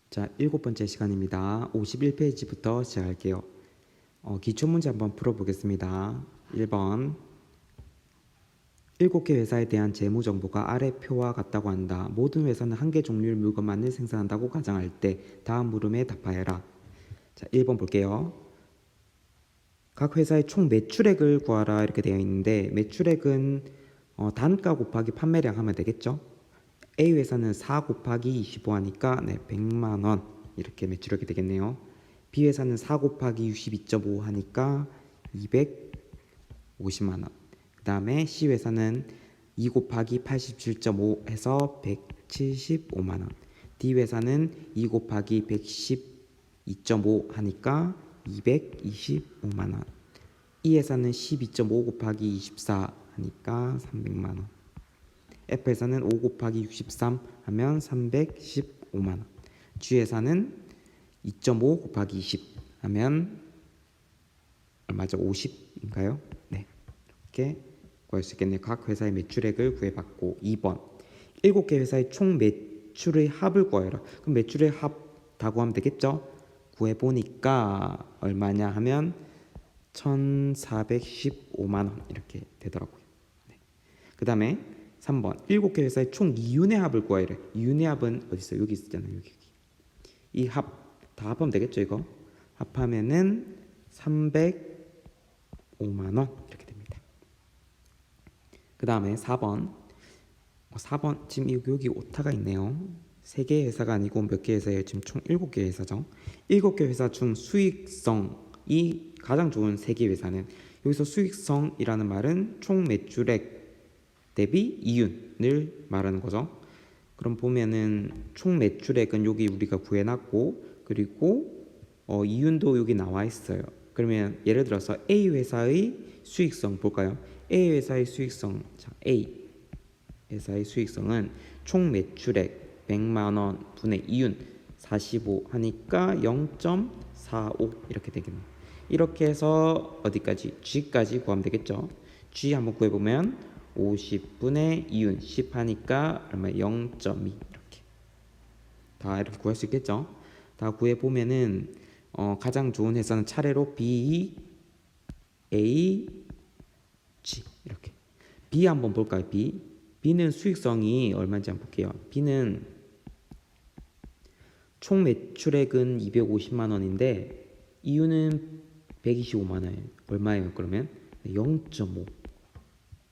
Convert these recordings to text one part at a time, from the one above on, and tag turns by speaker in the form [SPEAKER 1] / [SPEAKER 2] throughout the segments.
[SPEAKER 1] 자, 7번째 시간입니다. 51페이지부터 시작할게요. 기초문제 한번 풀어보겠습니다. 1번 7개 회사에 대한 재무 정보가 아래 표와 같다고 한다. 모든 회사는 한 개 종류의 물건만을 생산한다고 가정할 때 다음 물음에 답하여라. 자, 1번 볼게요. 각 회사의 총 매출액을 구하라 이렇게 되어 있는데 매출액은 단가 곱하기 판매량 하면 되겠죠. A 회사는 4 곱하기 25 하니까 100만 원 이렇게 매출액이 되겠네요. B 회사는 4 곱하기 62.5 하니까 250만 원. 그 다음에 C 회사는 2 곱하기 87.5 해서 175만 원. D 회사는 2 곱하기 112.5 하니까 225만 원. E 회사는 12.5 곱하기 24 하니까 300만 원. F회사는 5 곱하기 63 하면 315만 원. G회사는 2.5 곱하기 20 하면 얼마죠? 50인가요? 네, 이렇게 구할 수 있겠네요. 각 회사의 매출액을 구해봤고 2번 7개 회사의 총 매출의 합을 구하여라. 그럼 매출의 합 다 구하면 되겠죠? 구해보니까 얼마냐 하면 1415만 원 이렇게 되더라고요. 네. 그 다음에 3번 7개 회사의 총 이윤의 합을 구하이래. 이윤의 합은 어디 있어요? 여기 있잖아요. 여기. 이 합 다 합하면 되겠죠. 이거 합하면은 305만 원 이렇게 됩니다. 그 다음에 4번 지금 여기 오타가 있네요. 3개 회사가 아니고 몇 개 회사예요? 지금 총 7개 회사죠. 7개 회사 중 수익성이 가장 좋은 3개 회사는, 여기서 수익성이라는 말은 총 매출액 대비 이윤을 말하는 거죠. 그럼 보면은 총 매출액은 여기 우리가 구해놨고, 그리고 이윤도 여기 나와 있어요. 그러면 예를 들어서 A 회사의 수익성 볼까요? A 회사의 수익성, 자, A 회사의 수익성은 총 매출액 100만 원 분의 이윤 45 하니까 0.45 이렇게 되겠네요. 이렇게 해서 어디까지? G까지 구하면 되겠죠. G 한번 구해보면 50분의 이윤 10 하니까 얼마? 0.2 이렇게 구할 수 있겠죠. 다 구해보면은 가장 좋은 회사는 차례로 B, A, G 이렇게. B 한번 볼까요? B는 수익성이 얼마인지 한번 볼게요. B는 총 매출액은 250만 원인데 이윤은 125만 원이에요. 얼마예요? 그러면 0.5.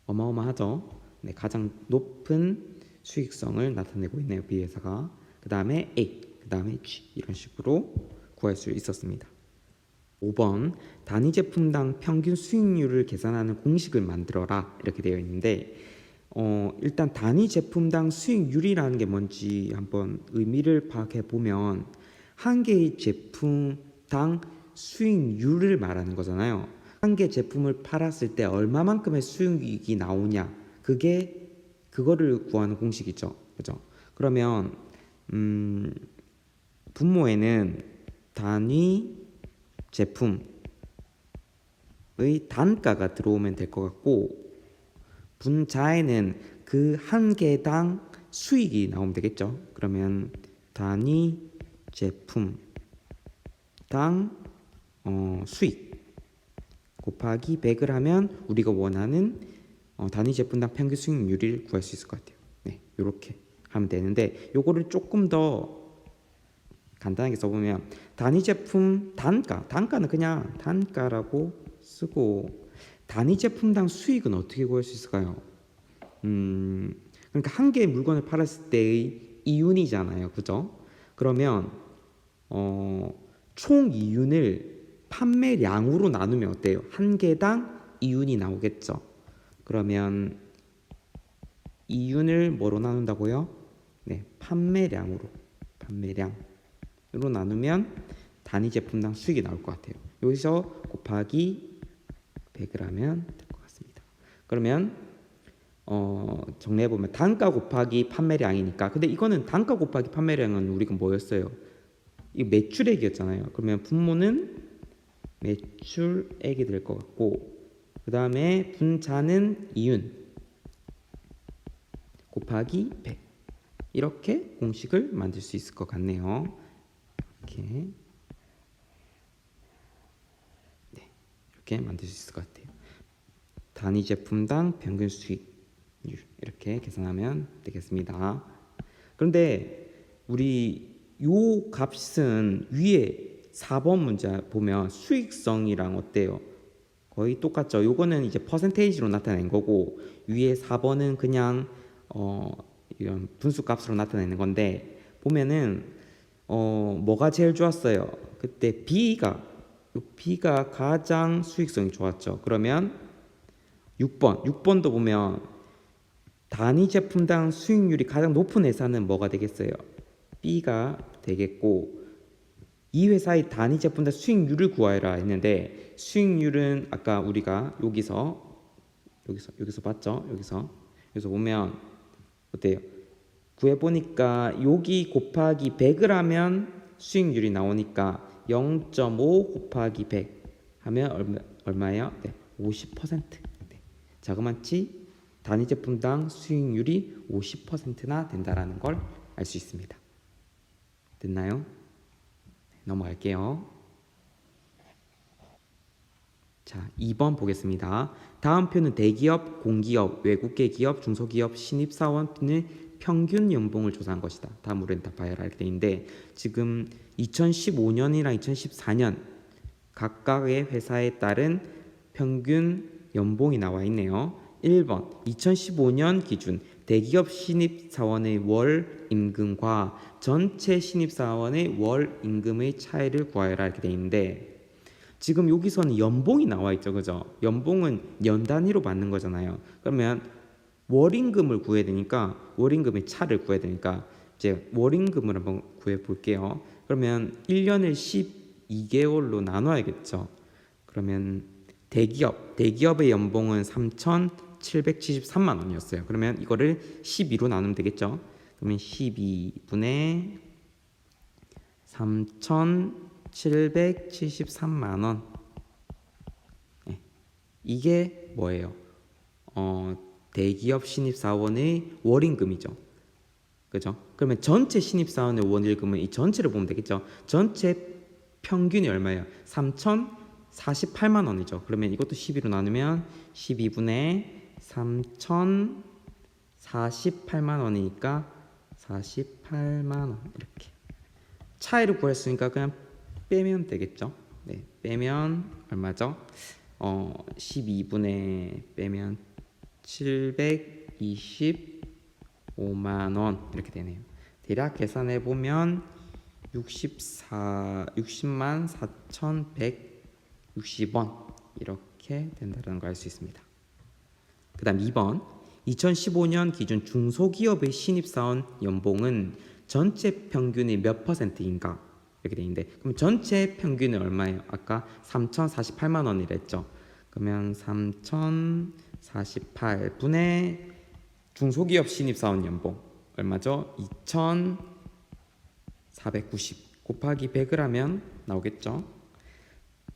[SPEAKER 1] 어마어마하죠. 네, 가장 높은 수익성을 나타내고 있네요. B 회사가. 그 다음에 A, 그 다음에 G 이런 식으로 구할 수 있었습니다. 5번 단위 제품당 평균 수익률을 계산하는 공식을 만들어라 이렇게 되어 있는데 일단 단위 제품당 수익률이라는 게 뭔지 한번 의미를 파악해 보면 한 개의 제품당 수익률을 말하는 거잖아요. 한 개 제품을 팔았을 때 얼마만큼의 수익이 나오냐, 그거를 구하는 공식이죠. 그죠? 그러면 분모에는 단위 제품의 단가가 들어오면 될 것 같고, 분자에는 그 한 개당 수익이 나오면 되겠죠. 그러면 단위 제품당 수익 곱하기 100을 하면 우리가 원하는 단위 제품당 평균 수익률을 구할 수 있을 것 같아요. 네, 이렇게 하면 되는데 요거를 조금 더 간단하게 써보면 단위 제품 단가는 그냥 단가라고 쓰고, 단위 제품당 수익은 어떻게 구할 수 있을까요? 그러니까 한 개의 물건을 팔았을 때의 이윤이잖아요. 그죠? 그러면 총 이윤을 판매량으로 나누면 어때요? 한 개당 이윤이 나오겠죠. 그러면 이윤을 뭐로 나눈다고요? 네, 판매량으로 나누면 단위 제품당 수익이 나올 것 같아요. 여기서 곱하기 100을 하면 될 것 같습니다. 그러면 정리해보면 단가 곱하기 판매량이니까, 근데 이거는 단가 곱하기 판매량은 우리가 뭐였어요? 이 매출액이었잖아요. 그러면 분모는 매출액이 될 것 같고, 그 다음에 분자는 이윤 곱하기 100 이렇게 공식을 만들 수 있을 것 같네요. 이렇게 이렇게 만들 수 있을 것 같아요. 단위 제품당 평균 수익률 이렇게 계산하면 되겠습니다. 그런데 우리 요 값은 위에 4번 문제 보면 수익성이랑 어때요? 거의 똑같죠. 요거는 이제 퍼센테이지로 나타낸 거고 위에 4번은 그냥 이런 분수 값으로 나타내는 건데 보면은 뭐가 제일 좋았어요? 그때 B가 가장 수익성이 좋았죠. 그러면 6번도 보면 단위 제품당 수익률이 가장 높은 회사는 뭐가 되겠어요? B가 되겠고 이 회사의 단위 제품당 수익률을 구하라 했는데 수익률은 아까 우리가 여기서 봤죠? 여기서 보면 어때요? 구해보니까 여기 곱하기 100을 하면 수익률이 나오니까 0.5 곱하기 100 하면 얼마예요? 네, 50%. 네, 자그마치 단위 제품당 수익률이 50%나 된다라는 걸 알 수 있습니다. 됐나요? 네, 넘어갈게요. 자, 2번 보겠습니다. 다음 표는 대기업, 공기업, 외국계 기업, 중소기업, 신입사원의 평균 연봉을 조사한 것이다. 다음으로 답하여라 이렇게 돼 있는데 지금 2015년이랑 2014년 각각의 회사에 따른 평균 연봉이 나와 있네요. 1번 2015년 기준 대기업 신입사원의 월 임금과 전체 신입사원의 월 임금의 차이를 구하여라 이렇게 돼 있는데 지금 여기서는 연봉이 나와 있죠, 그죠? 연봉은 연 단위로 받는 거잖아요. 그러면 월임금을 구해야 되니까 월임금의 차를 구해야 되니까 이제 월임금을 한번 구해 볼게요. 그러면 1년을 12개월로 나눠야겠죠. 그러면 대기업의 연봉은 3,773만 원이었어요. 그러면 이거를 12로 나누면 되겠죠. 그러면 12분의 3,773만 원. 네. 이게 뭐예요? 대기업 신입사원의 월임금이죠. 그죠? 그러면 전체 신입사원의 월임금은 이 전체를 보면 되겠죠. 전체 평균이 얼마예요? 3,048만 원이죠. 그러면 이것도 12로 나누면 12분의 3,048만 원이니까 48만 원 이렇게. 차이를 구했으니까 그냥 빼면 되겠죠. 네, 빼면 얼마죠? 12분의 빼면 725만 원 이렇게 되네요. 대략 계산해 보면 60만 4,160원 이렇게 된다는 걸 알 수 있습니다. 그다음 2번 2015년 기준 중소기업의 신입사원 연봉은 전체 평균의 몇 %인가 이렇게 돼 있는데 그럼 전체 평균은 얼마예요? 아까 3,048만 원이랬죠. 그러면 3,048분의 중소기업 신입사원 연봉 얼마죠? 2,490 곱하기 100을 하면 나오겠죠.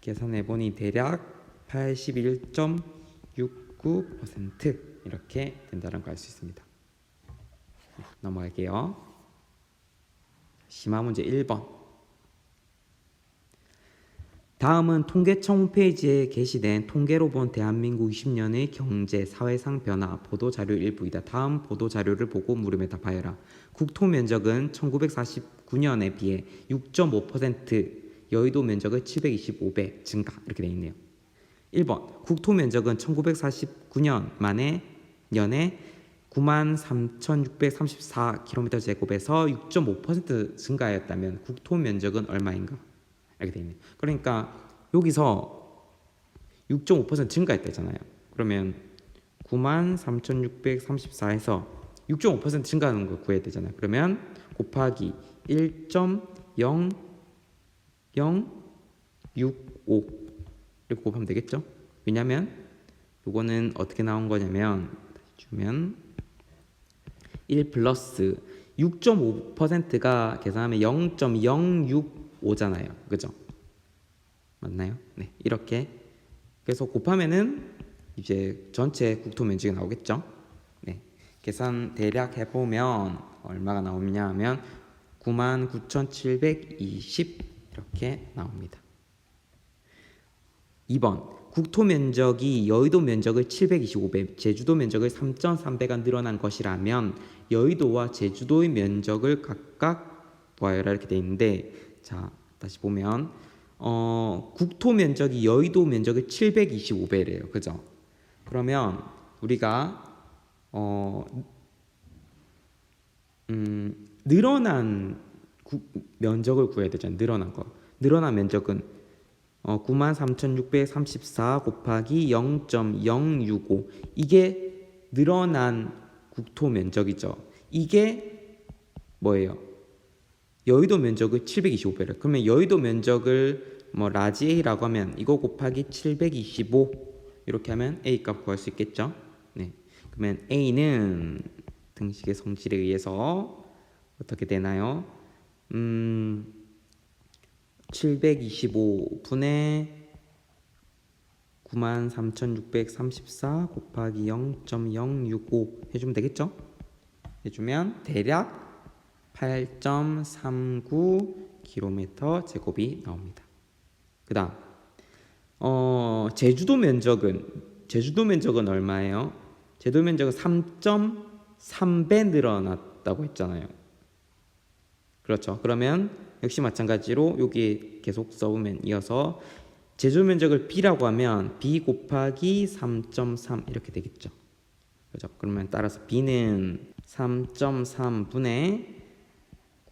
[SPEAKER 1] 계산해보니 대략 81.69% 이렇게 된다는 걸 알 수 있습니다. 넘어갈게요. 심화 문제 1번. 다음은 통계청 홈페이지에 게시된 통계로 본 대한민국 20년의 경제, 사회상 변화 보도자료 일부이다. 다음 보도자료를 보고 물음에 답하여라. 국토 면적은 1949년에 비해 6.5%, 여의도 면적은 725배 증가 이렇게 되어 있네요. 1번 국토 면적은 1949년 연에 93,634km 제곱에서 6.5% 증가하였다면 국토 면적은 얼마인가? 이렇게 되어 있네요. 그러니까 여기서 6.5% 증가했다잖아요. 그러면 93,634에서 6.5% 증가하는 걸 구해야 되잖아요. 그러면 곱하기 1.0065 이렇게 곱하면 되겠죠? 왜냐면 요거는 어떻게 나온 거냐면 주면 1 플러스 6.5%가 계산하면 0.065잖아요. 그죠? 맞나요? 네, 이렇게 그래서 곱하면은 이제 전체 국토 면적이 나오겠죠? 네, 계산 대략 해보면 얼마가 나오냐 하면 99,720 이렇게 나옵니다. 2번 국토 면적이 여의도 면적을 725배, 제주도 면적을 3.3배가 늘어난 것이라면 여의도와 제주도의 면적을 각각 구하여라 이렇게 돼 있는데, 자 다시 보면 국토 면적이 여의도 면적을 725배래요. 그죠? 그러면 우리가 늘어난 면적을 구해야 되잖아요. 늘어난 면적은 93,634 곱하기 0.065, 이게 늘어난 국토 면적이죠. 이게 뭐예요? 여의도 면적을 725배를. 그러면 여의도 면적을 뭐 라지 A라고 하면 이거 곱하기 725 이렇게 하면 A 값 구할 수 있겠죠. 네. 그러면 A는 등식의 성질에 의해서 어떻게 되나요? 725분의 93,634 곱하기 0.065 해주면 되겠죠? 해주면 대략 8.39km 제곱이 나옵니다. 그 다음 제주도 면적은 얼마예요? 제주도 면적은 3.3배 늘어났다고 했잖아요. 그렇죠. 그러면 역시 마찬가지로 여기 계속 써보면 이어서 제주 면적을 B라고 하면 B 곱하기 3.3 이렇게 되겠죠. 그렇죠. 그러면 따라서 B는 3.3분의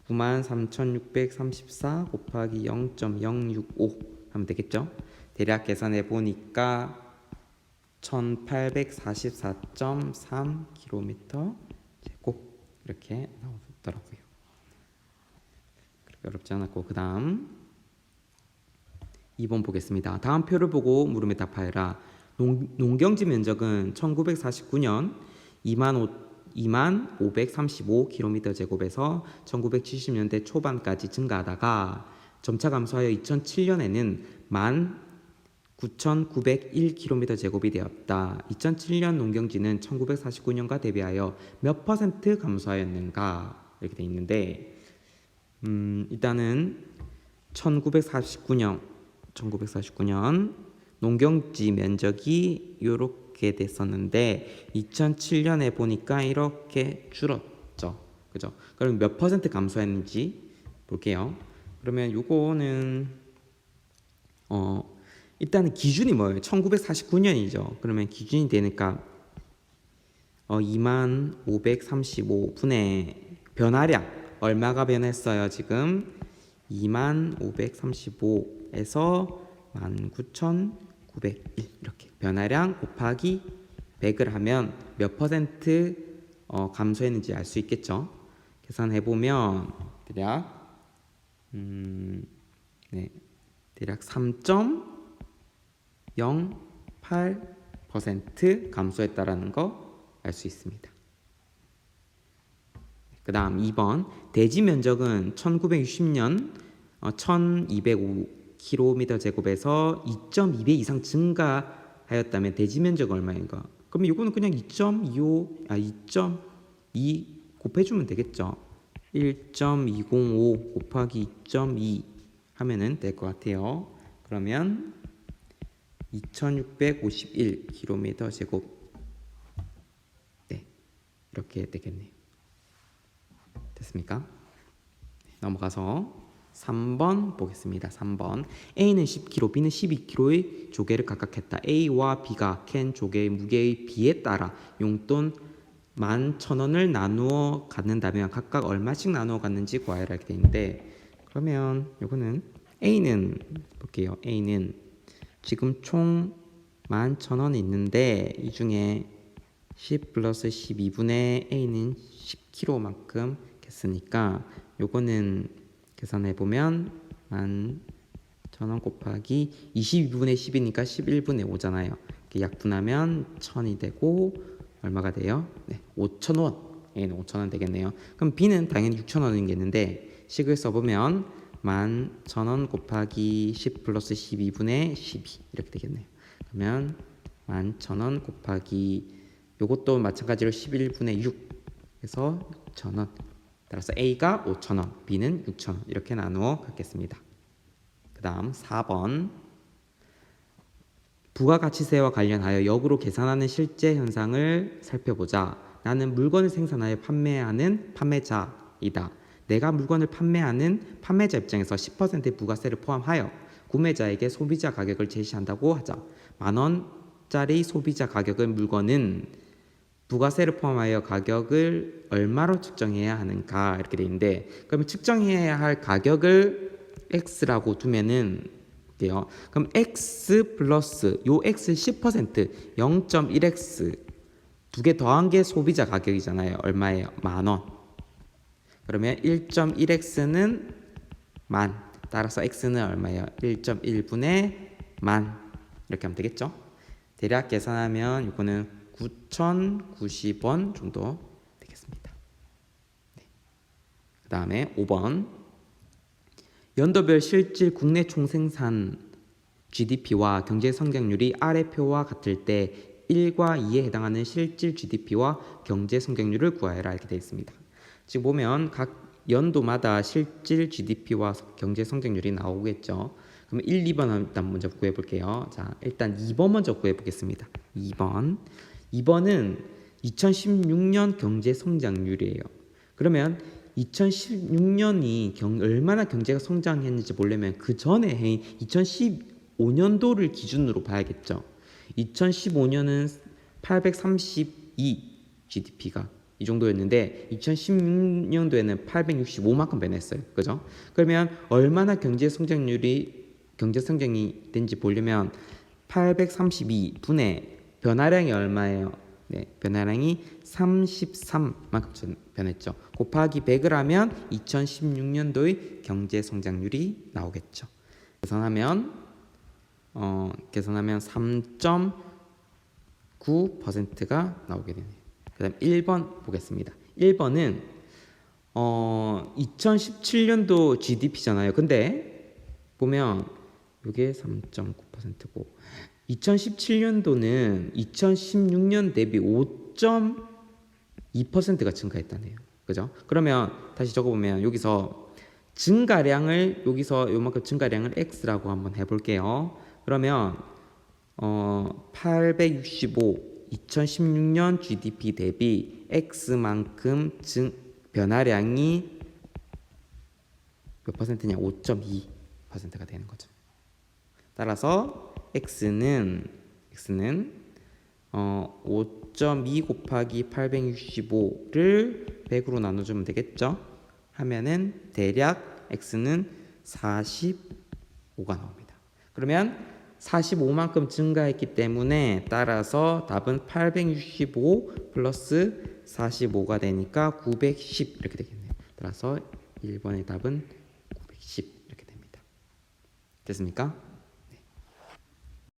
[SPEAKER 1] 93,634 곱하기 0.065 하면 되겠죠. 대략 계산해 보니까 1844.3km 제곱 이렇게 나오더라고요. 그렇게 어렵지 않았고, 그 다음 2번 보겠습니다. 다음 표를 보고 물음에 답하여라. 농경지 면적은 1949년 2만 535km 제곱에서 1970년대 초반까지 증가하다가 점차 감소하여 2007년에는 19,901km 제곱이 되었다. 2007년 농경지는 1949년과 대비하여 몇 퍼센트 감소하였는가 이렇게 돼 있는데, 일단은 1949년 농경지 면적이 이렇게 됐었는데 2007년에 보니까 이렇게 줄었죠. 그죠? 그럼 몇 퍼센트 감소했는지 볼게요. 그러면 요거는 일단은 기준이 뭐예요? 1949년이죠. 그러면 기준이 되니까 2535분의 변화량 얼마가 변했어요? 지금 2535에서 19,901 이렇게 변화량 곱하기 100을 하면 몇 퍼센트 감소했는지 알 수 있겠죠. 계산해 보면 대략 대략 3.08% 감소했다라는 거 알 수 있습니다. 그 다음 2번 대지 면적은 1960년 1205km 제곱에서 2.2배 이상 증가하였다면 대지 면적 얼마인가? 그러면 이거는 그냥 2.2 곱해주면 되겠죠. 1.205 곱하기 2.2 하면은 될 것 같아요. 그러면 2651km 제곱, 네, 이렇게 되겠네요. 됐습니까? 넘어가서 3번 보겠습니다. 3번 A는 10kg, B는 12kg의 조개를 각각 했다. A와 B가 캔 조개의 무게의 비에 따라 용돈 11,000원을 나누어 갖는다면 각각 얼마씩 나누어 갖는지 구하여라 이렇게 돼 있는데, 그러면 이거는 A는 볼게요. A는 지금 총 11,000원이 있는데 이 중에 10 플러스 12분의 A는 10kg만큼 했으니까 요거는 계산해 보면 11,000원 곱하기 22분의 10이니까 11분의 5잖아요. 약분하면 1,000이 되고 얼마가 돼요? 네, 5,000원. A는 5,000원 되겠네요. 그럼 B는 당연히 6,000원이겠는데 식을 써보면 11,000원 곱하기 10 플러스 12분의 12 이렇게 되겠네요. 그러면 11,000원 곱하기 요것도 마찬가지로 11분의 6 해서 6,000원. 따라서 A가 5,000원, B는 6,000원 이렇게 나누어 갖겠습니다. 그다음 4번 부가가치세와 관련하여 역으로 계산하는 실제 현상을 살펴보자. 나는 물건을 생산하여 판매하는 판매자이다. 내가 물건을 판매하는 판매자 입장에서 10%의 부가세를 포함하여 구매자에게 소비자 가격을 제시한다고 하자. 10,000원짜리 소비자 가격의 물건은 부가세를 포함하여 가격을 얼마로 측정해야 하는가 이렇게 돼 있는데, 그러면 측정해야 할 가격을 x라고 두면은 돼요. 그럼 x 플러스 요 x 10% 0.1x 두 개 더한 게 소비자 가격이잖아요. 얼마예요? 10,000원. 그러면 1.1x는 10,000. 따라서 x는 얼마예요? 1.1분의 10,000. 이렇게 하면 되겠죠? 대략 계산하면 이거는 9,090원 정도 되겠습니다. 네. 그 다음에 5번 연도별 실질 국내 총생산 GDP와 경제 성장률이 아래 표와 같을 때 1과 2에 해당하는 실질 GDP와 경제 성장률을 구하여라 이렇게 되어 있습니다. 지금 보면 각 연도마다 실질 GDP와 경제 성장률이 나오겠죠. 그럼 1, 2번 일단 먼저 구해 볼게요. 자, 일단 2번 먼저 구해 보겠습니다. 2번은 2016년 경제 성장률이에요. 그러면 2016년이 얼마나 경제가 성장했는지 보려면 그 전에 해인 2015년도를 기준으로 봐야겠죠. 2015년은 832 GDP가 이 정도였는데 2016년도에는 865만큼 변했어요. 그죠? 그러면 얼마나 경제 성장이 된지 보려면 832분의 변화량이 얼마예요? 네, 변화량이 33만큼 변했죠. 곱하기 100을 하면 2016년도의 경제 성장률이 나오겠죠. 계산하면 3.9%가 나오게 되네요. 그다음 1번 보겠습니다. 1번은 2017년도 GDP잖아요. 근데 보면 이게 3.9%고 2017년도는 2016년 대비 5.2%가 증가했다네요. 그죠? 그러면 다시 적어보면 여기서 증가량을 요만큼 증가량을 x라고 한번 해볼게요. 그러면 865 2016년 GDP 대비 x만큼 변화량이 몇 퍼센트냐? 5.2%가 되는 거죠. 따라서 x는 5.2 곱하기 865를 100으로 나눠주면 되겠죠? 하면은 대략 x는 45가 나옵니다. 그러면 45만큼 증가했기 때문에 따라서 답은 865 플러스 45가 되니까 910 이렇게 되겠네요. 따라서 1번의 답은 910 이렇게 됩니다. 됐습니까?